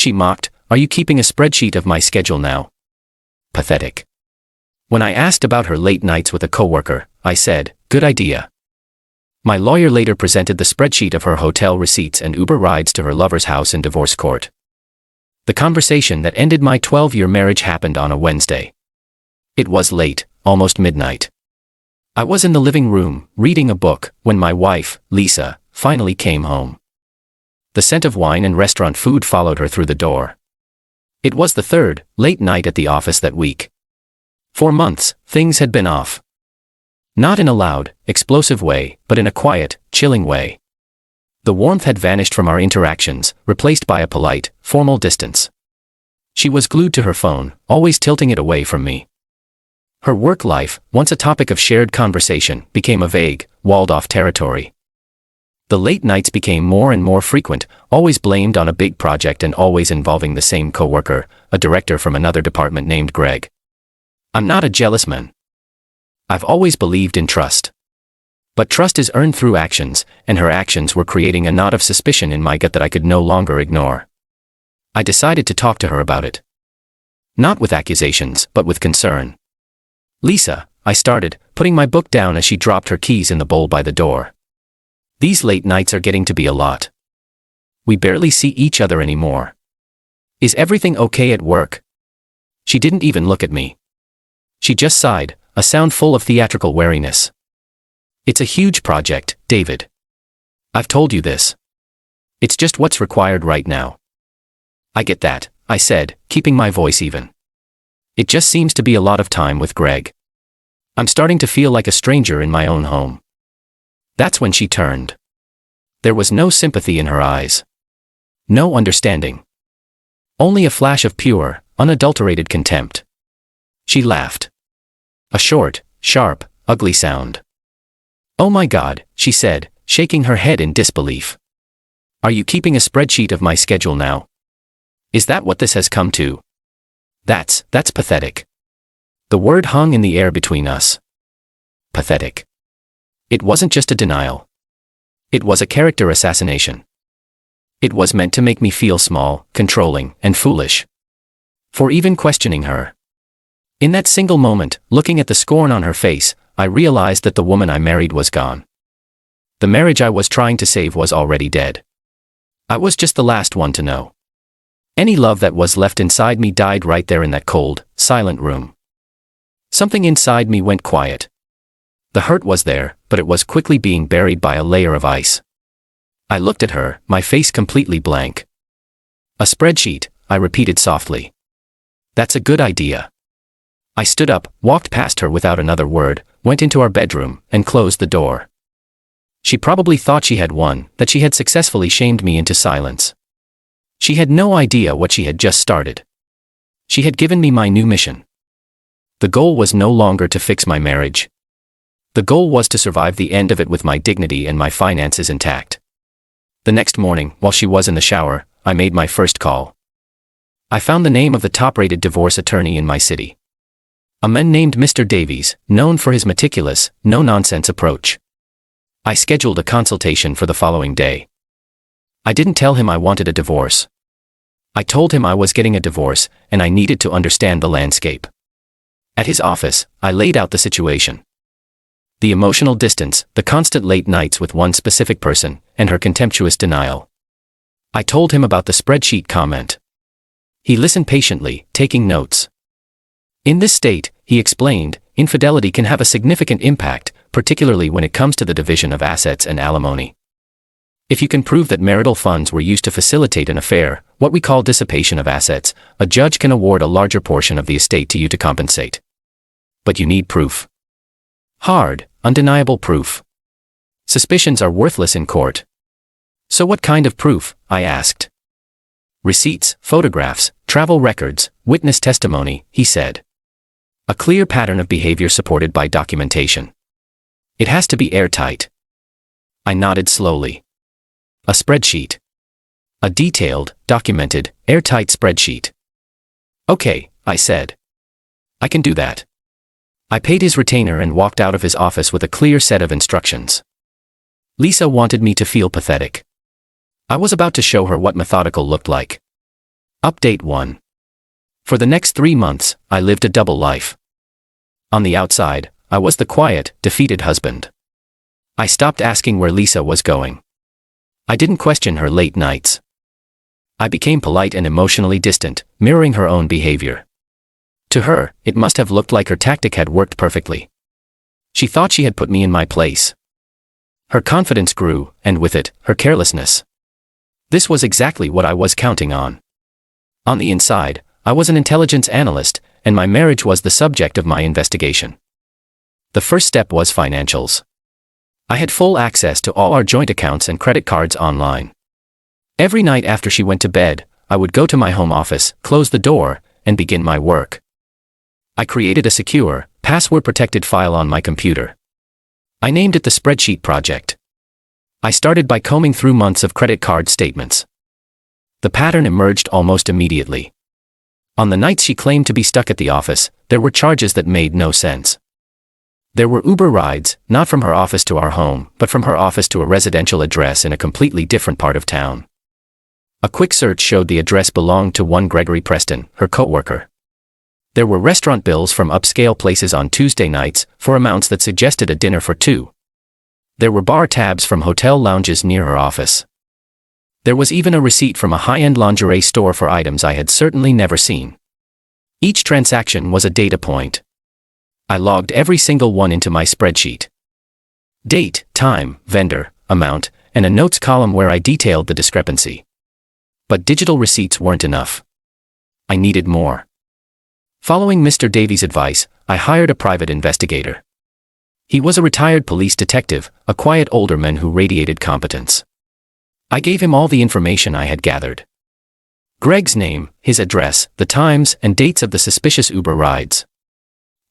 She mocked, "Are you keeping a spreadsheet of my schedule now?" Pathetic. When I asked about her late nights with a coworker, I said, "Good idea." My lawyer later presented the spreadsheet of her hotel receipts and Uber rides to her lover's house in divorce court. The conversation that ended my 12-year marriage happened on a Wednesday. It was late, almost midnight. I was in the living room, reading a book, when my wife, Lisa, finally came home. The scent of wine and restaurant food followed her through the door. It was the third, late night at the office that week. For months, things had been off. Not in a loud, explosive way, but in a quiet, chilling way. The warmth had vanished from our interactions, replaced by a polite, formal distance. She was glued to her phone, always tilting it away from me. Her work life, once a topic of shared conversation, became a vague, walled-off territory. The late nights became more and more frequent, always blamed on a big project and always involving the same coworker, a director from another department named Greg. I'm not a jealous man. I've always believed in trust. But trust is earned through actions, and her actions were creating a knot of suspicion in my gut that I could no longer ignore. I decided to talk to her about it. Not with accusations, but with concern. "Lisa," I started, putting my book down as she dropped her keys in the bowl by the door. "These late nights are getting to be a lot. We barely see each other anymore. Is everything okay at work?" She didn't even look at me. She just sighed, a sound full of theatrical wariness. "It's a huge project, David. I've told you this. It's just what's required right now." "I get that," I said, keeping my voice even. "It just seems to be a lot of time with Greg. I'm starting to feel like a stranger in my own home." That's when she turned. There was no sympathy in her eyes. No understanding. Only a flash of pure, unadulterated contempt. She laughed. A short, sharp, ugly sound. "Oh my God," she said, shaking her head in disbelief. "Are you keeping a spreadsheet of my schedule now? Is that what this has come to? That's pathetic." The word hung in the air between us. Pathetic. It wasn't just a denial. It was a character assassination. It was meant to make me feel small, controlling, and foolish. For even questioning her. In that single moment, looking at the scorn on her face, I realized that the woman I married was gone. The marriage I was trying to save was already dead. I was just the last one to know. Any love that was left inside me died right there in that cold, silent room. Something inside me went quiet. The hurt was there, but it was quickly being buried by a layer of ice. I looked at her, my face completely blank. "A spreadsheet," I repeated softly. "That's a good idea." I stood up, walked past her without another word, went into our bedroom, and closed the door. She probably thought she had won, that she had successfully shamed me into silence. She had no idea what she had just started. She had given me my new mission. The goal was no longer to fix my marriage. The goal was to survive the end of it with my dignity and my finances intact. The next morning, while she was in the shower, I made my first call. I found the name of the top-rated divorce attorney in my city. A man named Mr. Davies, known for his meticulous, no-nonsense approach. I scheduled a consultation for the following day. I didn't tell him I wanted a divorce. I told him I was getting a divorce, and I needed to understand the landscape. At his office, I laid out the situation. The emotional distance, the constant late nights with one specific person, and her contemptuous denial. I told him about the spreadsheet comment. He listened patiently, taking notes. In this state, he explained, infidelity can have a significant impact, particularly when it comes to the division of assets and alimony. If you can prove that marital funds were used to facilitate an affair, what we call dissipation of assets, a judge can award a larger portion of the estate to you to compensate. But you need proof. Hard, undeniable proof. Suspicions are worthless in court. So what kind of proof? I asked. Receipts, photographs, travel records, witness testimony, he said. A clear pattern of behavior supported by documentation. It has to be airtight. I nodded slowly. A spreadsheet. A detailed, documented, airtight spreadsheet. Okay, I said. I can do that. I paid his retainer and walked out of his office with a clear set of instructions. Lisa wanted me to feel pathetic. I was about to show her what methodical looked like. Update 1. For the next 3 months, I lived a double life. On the outside, I was the quiet, defeated husband. I stopped asking where Lisa was going. I didn't question her late nights. I became polite and emotionally distant, mirroring her own behavior. To her, it must have looked like her tactic had worked perfectly. She thought she had put me in my place. Her confidence grew, and with it, her carelessness. This was exactly what I was counting on. On the inside, I was an intelligence analyst, and my marriage was the subject of my investigation. The first step was financials. I had full access to all our joint accounts and credit cards online. Every night after she went to bed, I would go to my home office, close the door, and begin my work. I created a secure, password-protected file on my computer. I named it the Spreadsheet project. I started by combing through months of credit card statements. The pattern emerged almost immediately. On the nights she claimed to be stuck at the office, there were charges that made no sense. There were Uber rides, not from her office to our home, but from her office to a residential address in a completely different part of town. A quick search showed the address belonged to one Gregory Preston, her coworker. There were restaurant bills from upscale places on Tuesday nights, for amounts that suggested a dinner for two. There were bar tabs from hotel lounges near her office. There was even a receipt from a high-end lingerie store for items I had certainly never seen. Each transaction was a data point. I logged every single one into my spreadsheet. Date, time, vendor, amount, and a notes column where I detailed the discrepancy. But digital receipts weren't enough. I needed more. Following Mr. Davies' advice, I hired a private investigator. He was a retired police detective, a quiet older man who radiated competence. I gave him all the information I had gathered. Greg's name, his address, the times and dates of the suspicious Uber rides.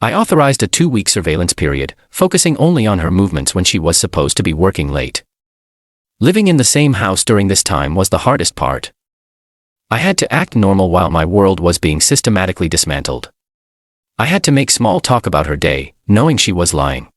I authorized a 2-week surveillance period, focusing only on her movements when she was supposed to be working late. Living in the same house during this time was the hardest part. I had to act normal while my world was being systematically dismantled. I had to make small talk about her day, knowing she was lying.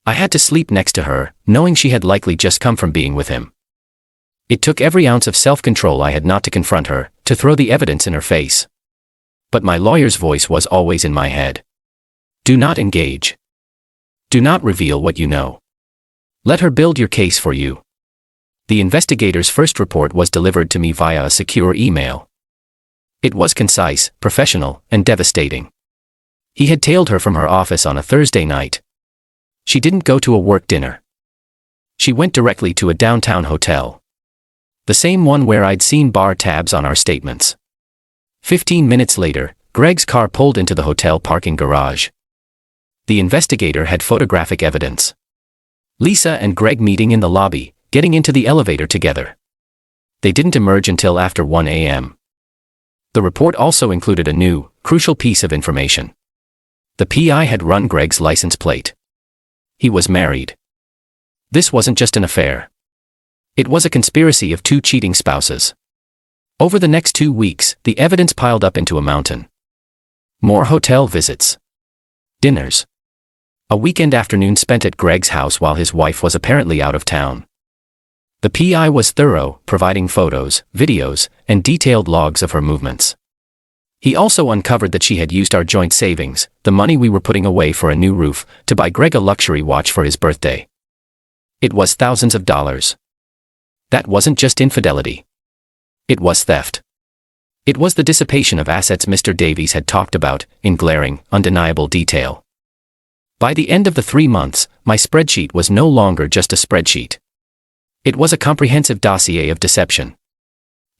I had to sleep next to her, knowing she had likely just come from being with him. It took every ounce of self-control I had not to confront her, to throw the evidence in her face. But my lawyer's voice was always in my head. Do not engage. Do not reveal what you know. Let her build your case for you. The investigator's first report was delivered to me via a secure email. It was concise, professional, and devastating. He had tailed her from her office on a Thursday night. She didn't go to a work dinner. She went directly to a downtown hotel. The same one where I'd seen bar tabs on our statements. 15 minutes later, Greg's car pulled into the hotel parking garage. The investigator had photographic evidence. Lisa and Greg meeting in the lobby, getting into the elevator together. They didn't emerge until after 1 a.m. The report also included a new, crucial piece of information. The PI had run Greg's license plate. He was married. This wasn't just an affair. It was a conspiracy of 2 cheating spouses. Over the next 2 weeks, the evidence piled up into a mountain. More hotel visits. Dinners. A weekend afternoon spent at Greg's house while his wife was apparently out of town. The PI was thorough, providing photos, videos, and detailed logs of her movements. He also uncovered that she had used our joint savings, the money we were putting away for a new roof, to buy Greg a luxury watch for his birthday. It was thousands of dollars. That wasn't just infidelity. It was theft. It was the dissipation of assets Mr. Davies had talked about, in glaring, undeniable detail. By the end of the 3 months, my spreadsheet was no longer just a spreadsheet. It was a comprehensive dossier of deception.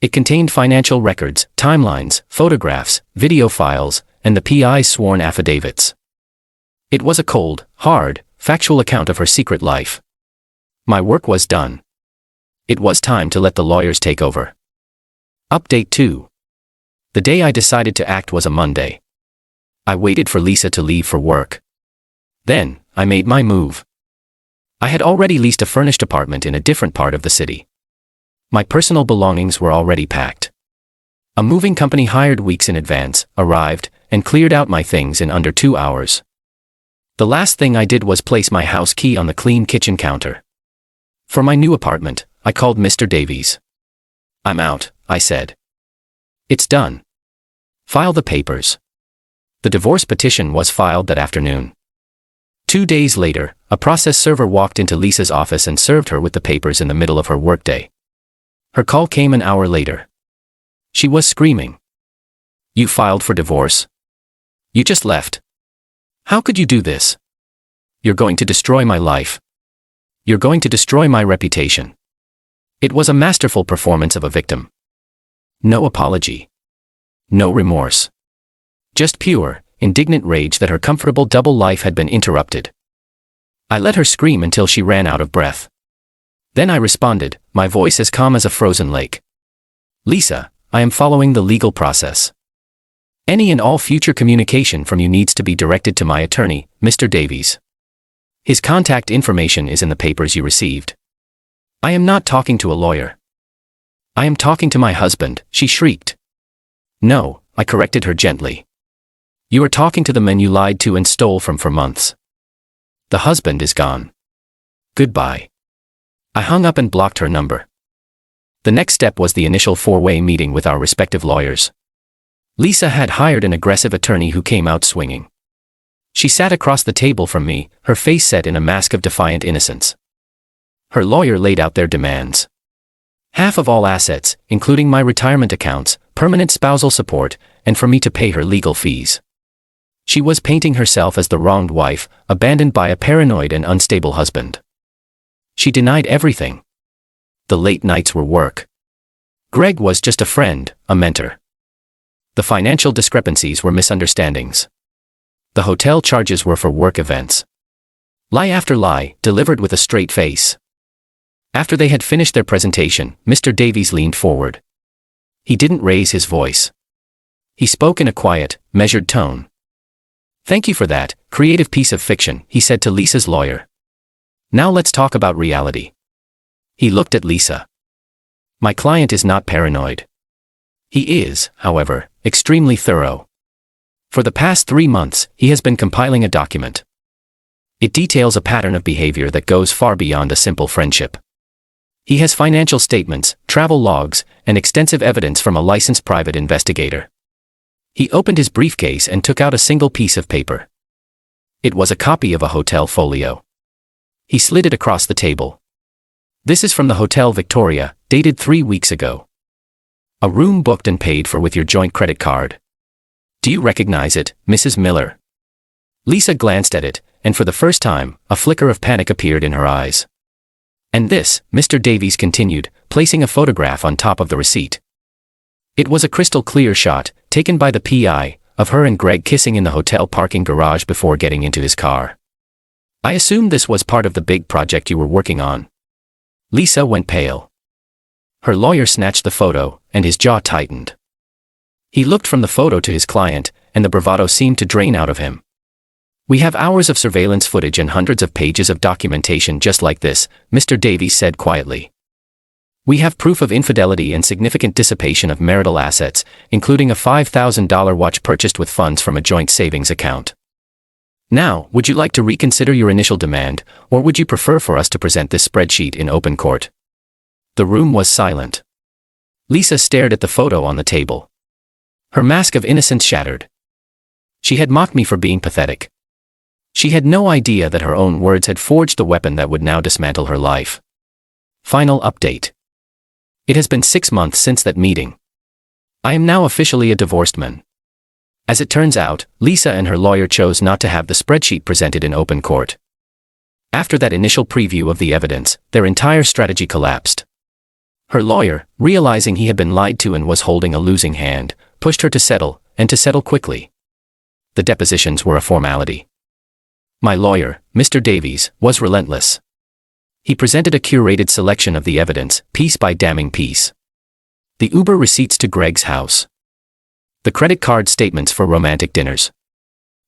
It contained financial records, timelines, photographs, video files, and the PI's sworn affidavits. It was a cold, hard, factual account of her secret life. My work was done. It was time to let the lawyers take over. Update 2. The day I decided to act was a Monday. I waited for Lisa to leave for work. Then, I made my move. I had already leased a furnished apartment in a different part of the city. My personal belongings were already packed. A moving company hired weeks in advance, arrived, and cleared out my things in under 2 hours. The last thing I did was place my house key on the clean kitchen counter. For my new apartment, I called Mr. Davies. "I'm out," I said. It's done. File the papers. The divorce petition was filed that afternoon. 2 days later, a process server walked into Lisa's office and served her with the papers in the middle of her workday. Her call came an hour later. She was screaming. "You filed for divorce? You just left. How could you do this? You're going to destroy my life. You're going to destroy my reputation." It was a masterful performance of a victim. No apology. No remorse. Just pure, indignant rage that her comfortable double life had been interrupted. I let her scream until she ran out of breath. Then I responded, my voice as calm as a frozen lake. "Lisa, I am following the legal process. Any and all future communication from you needs to be directed to my attorney, Mr. Davies. His contact information is in the papers you received. I am not talking to a lawyer. I am talking to my husband," she shrieked. "No," I corrected her gently. "You are talking to the men you lied to and stole from for months. The husband is gone. Goodbye." I hung up and blocked her number. The next step was the initial 4-way meeting with our respective lawyers. Lisa had hired an aggressive attorney who came out swinging. She sat across the table from me, her face set in a mask of defiant innocence. Her lawyer laid out their demands. Half of all assets, including my retirement accounts, permanent spousal support, and for me to pay her legal fees. She was painting herself as the wronged wife, abandoned by a paranoid and unstable husband. She denied everything. The late nights were work. Greg was just a friend, a mentor. The financial discrepancies were misunderstandings. The hotel charges were for work events. Lie after lie, delivered with a straight face. After they had finished their presentation, Mr. Davies leaned forward. He didn't raise his voice. He spoke in a quiet, measured tone. "Thank you for that creative piece of fiction," he said to Lisa's lawyer. "Now let's talk about reality." He looked at Lisa. "My client is not paranoid. He is, however, extremely thorough. For the past 3 months, he has been compiling a document. It details a pattern of behavior that goes far beyond a simple friendship. He has financial statements, travel logs, and extensive evidence from a licensed private investigator." He opened his briefcase and took out a single piece of paper. It was a copy of a hotel folio. He slid it across the table. "This is from the Hotel Victoria, dated 3 weeks ago. A room booked and paid for with your joint credit card. Do you recognize it, Mrs. Miller?" Lisa glanced at it, and for the first time, a flicker of panic appeared in her eyes. "And this," Mr. Davies continued, placing a photograph on top of the receipt. It was a crystal clear shot, taken by the PI, of her and Greg kissing in the hotel parking garage before getting into his car. "I assumed this was part of the big project you were working on." Lisa went pale. Her lawyer snatched the photo, and his jaw tightened. He looked from the photo to his client, and the bravado seemed to drain out of him. "We have hours of surveillance footage and hundreds of pages of documentation just like this," Mr. Davies said quietly. "We have proof of infidelity and significant dissipation of marital assets, including a $5,000 watch purchased with funds from a joint savings account. Now, would you like to reconsider your initial demand, or would you prefer for us to present this spreadsheet in open court?" The room was silent. Lisa stared at the photo on the table. Her mask of innocence shattered. She had mocked me for being pathetic. She had no idea that her own words had forged the weapon that would now dismantle her life. Final update. It has been 6 months since that meeting. I am now officially a divorced man. As it turns out, Lisa and her lawyer chose not to have the spreadsheet presented in open court. After that initial preview of the evidence, their entire strategy collapsed. Her lawyer, realizing he had been lied to and was holding a losing hand, pushed her to settle, and to settle quickly. The depositions were a formality. My lawyer, Mr. Davies, was relentless. He presented a curated selection of the evidence, piece by damning piece. The Uber receipts to Greg's house. The credit card statements for romantic dinners.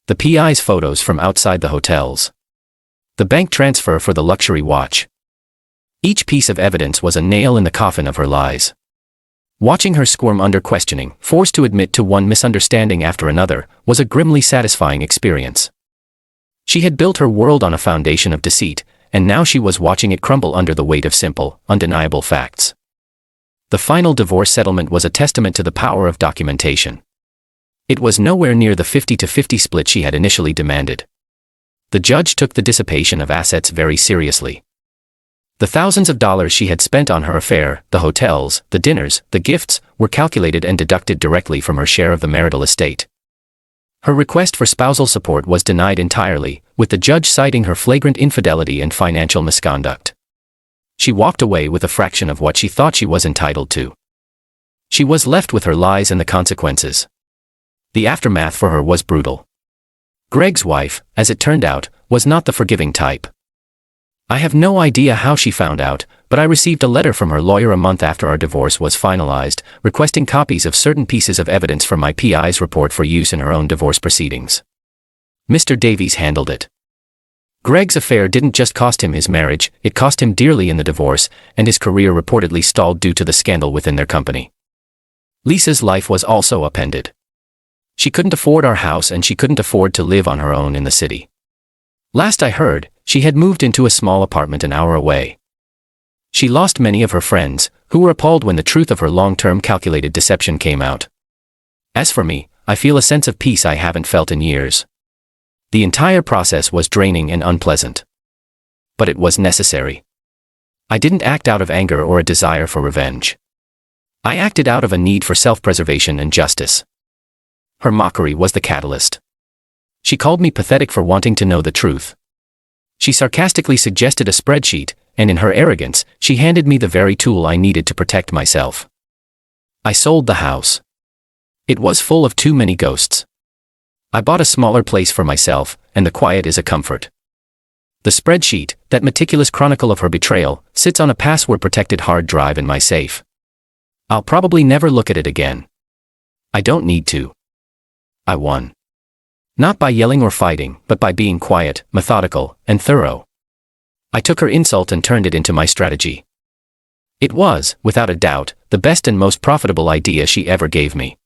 The PI's photos from outside the hotels. The bank transfer for the luxury watch. Each piece of evidence was a nail in the coffin of her lies. Watching her squirm under questioning, forced to admit to one misunderstanding after another, was a grimly satisfying experience. She had built her world on a foundation of deceit, and now she was watching it crumble under the weight of simple, undeniable facts. The final divorce settlement was a testament to the power of documentation. It was nowhere near the 50-50 split she had initially demanded. The judge took the dissipation of assets very seriously. The thousands of dollars she had spent on her affair, the hotels, the dinners, the gifts, were calculated and deducted directly from her share of the marital estate. Her request for spousal support was denied entirely, with the judge citing her flagrant infidelity and financial misconduct. She walked away with a fraction of what she thought she was entitled to. She was left with her lies and the consequences. The aftermath for her was brutal. Greg's wife, as it turned out, was not the forgiving type. I have no idea how she found out, but I received a letter from her lawyer a month after our divorce was finalized, requesting copies of certain pieces of evidence from my PI's report for use in her own divorce proceedings. Mr. Davies handled it. Greg's affair didn't just cost him his marriage, it cost him dearly in the divorce, and his career reportedly stalled due to the scandal within their company. Lisa's life was also upended. She couldn't afford our house and she couldn't afford to live on her own in the city. Last I heard, she had moved into a small apartment an hour away. She lost many of her friends, who were appalled when the truth of her long-term calculated deception came out. As for me, I feel a sense of peace I haven't felt in years. The entire process was draining and unpleasant. But it was necessary. I didn't act out of anger or a desire for revenge. I acted out of a need for self-preservation and justice. Her mockery was the catalyst. She called me pathetic for wanting to know the truth. She sarcastically suggested a spreadsheet, and in her arrogance, she handed me the very tool I needed to protect myself. I sold the house. It was full of too many ghosts. I bought a smaller place for myself, and the quiet is a comfort. The spreadsheet, that meticulous chronicle of her betrayal, sits on a password-protected hard drive in my safe. I'll probably never look at it again. I don't need to. I won. Not by yelling or fighting, but by being quiet, methodical, and thorough. I took her insult and turned it into my strategy. It was, without a doubt, the best and most profitable idea she ever gave me.